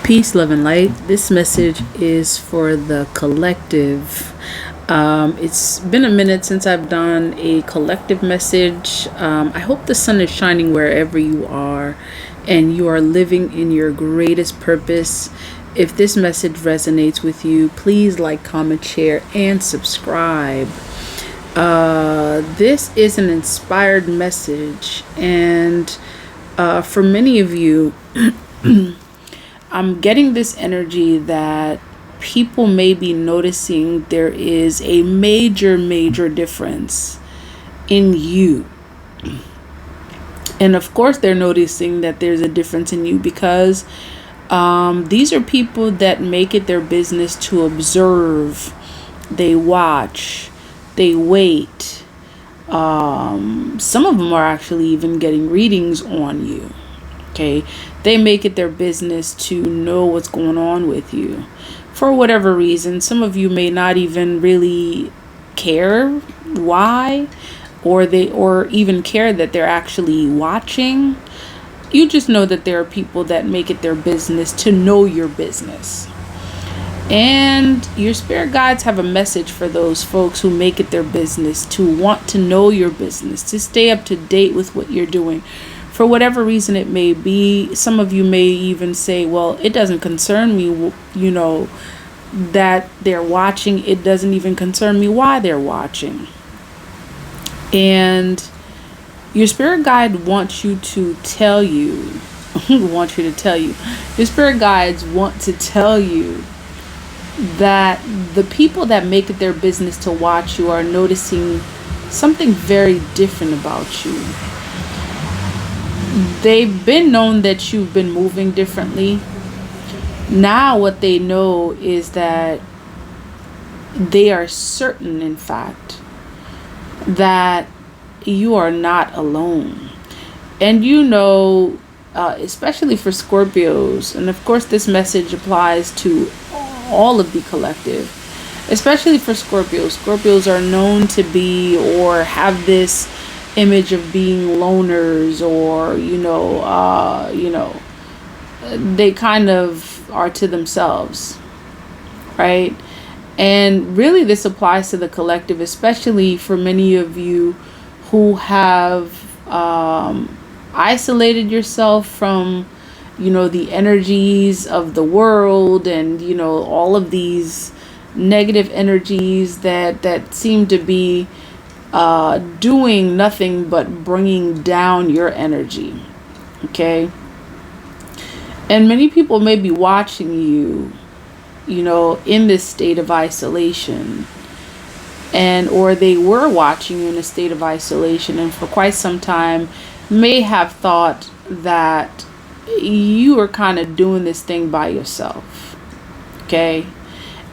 Peace, love, and light. This message is for the collective. It's been a minute since I've done a collective message. I hope the sun is shining wherever you are and you are living in your greatest purpose. If this message resonates with you, please like, comment, share, and subscribe. This is an inspired message, and for many of you, I'm getting this energy that people may be noticing there is a major difference in you. And of course, they're noticing that there's a difference in you because these are people that make it their business to observe. They watch, they wait. Some of them are actually even getting readings on you. Okay, they make it their business to know what's going on with you for whatever reason. Some of you may not even really care why, or even care that they're actually watching. You just know that there are people that make it their business to know your business. And your spirit guides have a message for those folks who make it their business to want to know your business, to stay up to date with what you're doing. For whatever reason it may be, some of you may even say, well, it doesn't concern me, that they're watching. It doesn't even concern me why they're watching. And your spirit guide wants you to tell you, your spirit guides want to tell you that the people that make it their business to watch you are noticing something very different about you. They've been known that you've been moving differently. Now what they know is that they are certain, in fact, that you are not alone. And especially for Scorpios, and of course this message applies to all of the collective, especially for Scorpios. Scorpios are known to be or have this image of being loners, or they kind of are to themselves, right? And really this applies to the collective, especially for many of you who have isolated yourself from the energies of the world, and all of these negative energies that seem to be doing nothing but bringing down your energy. Okay, and many people may be watching you in this state of isolation, or they were watching you in a state of isolation, and for quite some time may have thought that you are kind of doing this thing by yourself. Okay,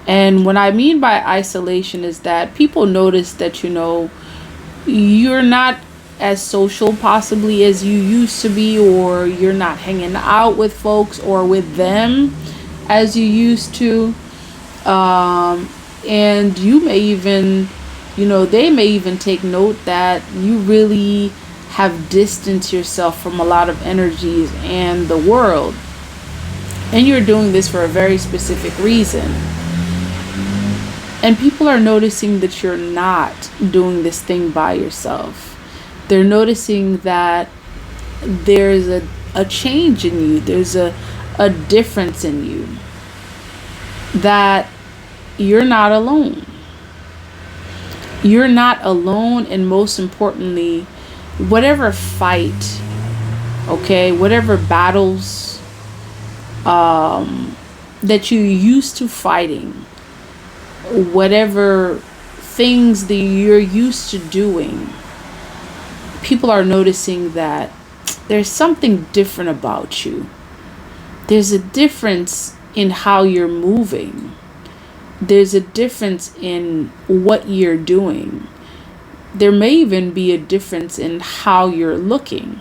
and what I mean by isolation is that people notice that you're not as social possibly as you used to be, or you're not hanging out with folks or with them as you used to, and you may even they may even take note that you really have distanced yourself from a lot of energies and the world, and you're doing this for a very specific reason. And people are noticing that you're not doing this thing by yourself. They're noticing that there's a change in you. There's a difference in you. That you're not alone. You're not alone, and most importantly, whatever fight, whatever battles that you used to fighting, whatever things that you're used to doing, people are noticing that there's something different about you. There's a difference in how you're moving. There's a difference in what you're doing. There may even be a difference in how you're looking.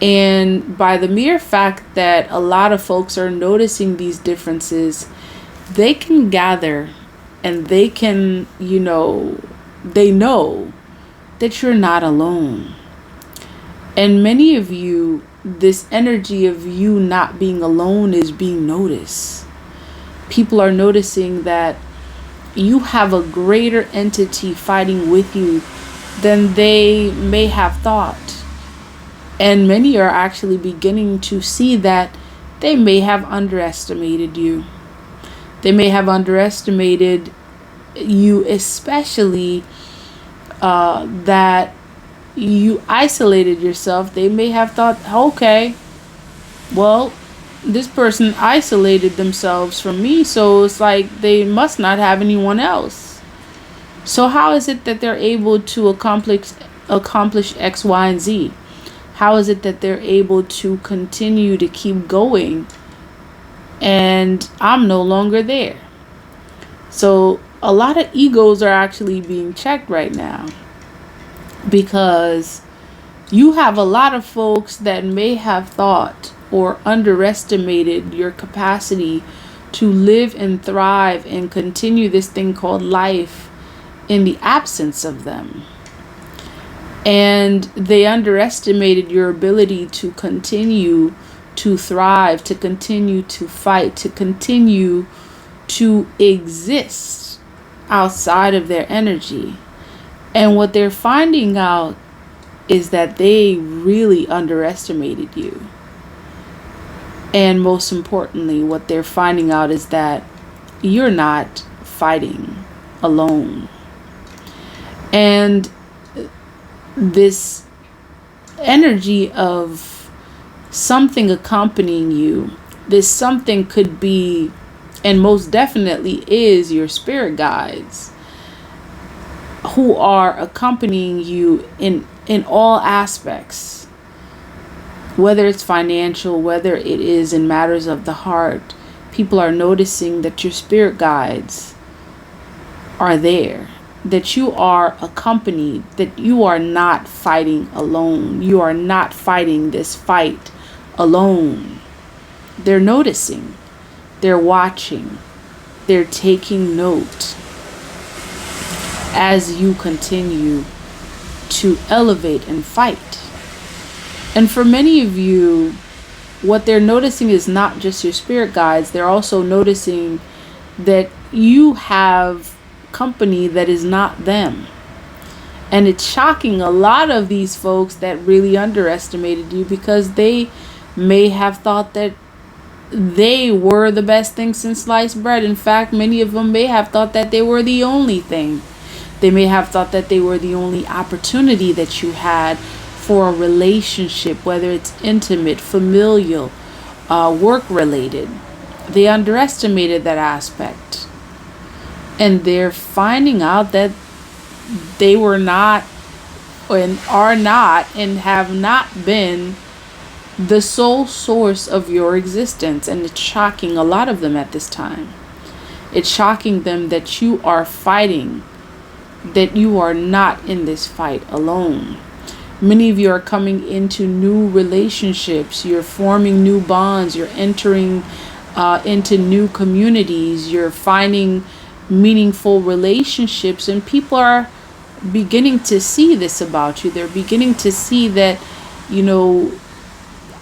And by the mere fact that a lot of folks are noticing these differences, they can gather, and they can, they know that you're not alone. And many of you this energy of you not being alone is being noticed. People are noticing that you have a greater entity fighting with you than they may have thought. And many are actually beginning to see that they may have underestimated you. They may have underestimated you, especially that you isolated yourself. They may have thought, okay, well, this person isolated themselves from me, so it's like they must not have anyone else. So how is it that they're able to accomplish X, Y, and Z? How is it that they're able to continue to keep going and I'm no longer there? So a lot of egos are actually being checked right now, because you have a lot of folks that may have thought or underestimated your capacity to live and thrive and continue this thing called life in the absence of them. And they underestimated your ability to continue to thrive, to continue to fight, to continue to exist outside of their energy. And what they're finding out is that they really underestimated you. And most importantly, what they're finding out is that you're not fighting alone. And this energy of something accompanying you, this something could be, and most definitely is, your spirit guides, who are accompanying you in all aspects, whether it's financial, whether it is in matters of the heart. People are noticing that your spirit guides are there, that you are accompanied, that you are not fighting alone. You are not fighting this fight alone. They're noticing, they're watching, they're taking note as you continue to elevate and fight. And for many of you, what they're noticing is not just your spirit guides, they're also noticing that you have company that is not them. And it's shocking a lot of these folks that really underestimated you, because they may have thought that they were the best thing since sliced bread. In fact, many of them may have thought that they were the only thing. They may have thought that they were the only opportunity that you had for a relationship, whether it's intimate, familial, work related. They underestimated that aspect. And they're finding out that they were not, and are not, and have not been the sole source of your existence. And it's shocking a lot of them at this time. It's shocking them that you are fighting, that you are not in this fight alone. Many of you are coming into new relationships. You're forming new bonds. You're entering into new communities. You're finding meaningful relationships, and people are beginning to see this about you. They're beginning to see that,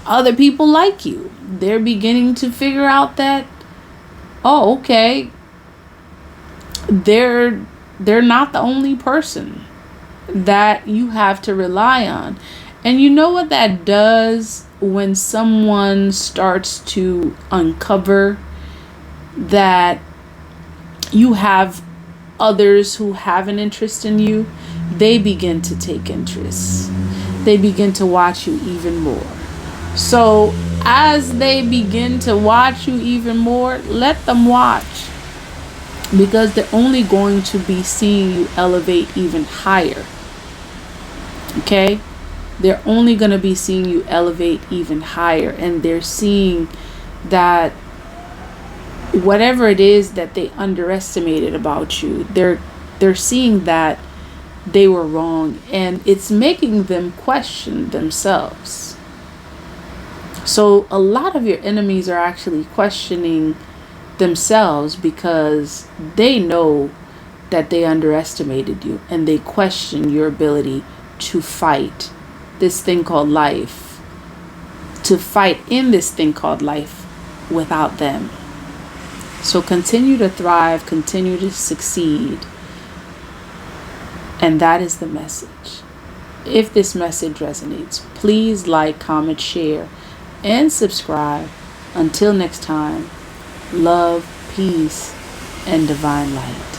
other people like you. They're beginning to figure out that, oh, okay, they're not the only person that you have to rely on. And you know what that does when someone starts to uncover that you have others who have an interest in you? They begin to take interest. They begin to watch you even more. So as they begin to watch you even more, let them watch, because they're only going to be seeing you elevate even higher. Okay? They're only going to be seeing you elevate even higher, and they're seeing that whatever it is that they underestimated about you, they're seeing that they were wrong, and it's making them question themselves. So a lot of your enemies are actually questioning themselves, because they know that they underestimated you, and they question your ability to fight this thing called life to fight in this thing called life without them. So continue to thrive, continue to succeed. And that is the message. If this message resonates, please like, comment, share, and subscribe. Until next time, love, peace, and divine light.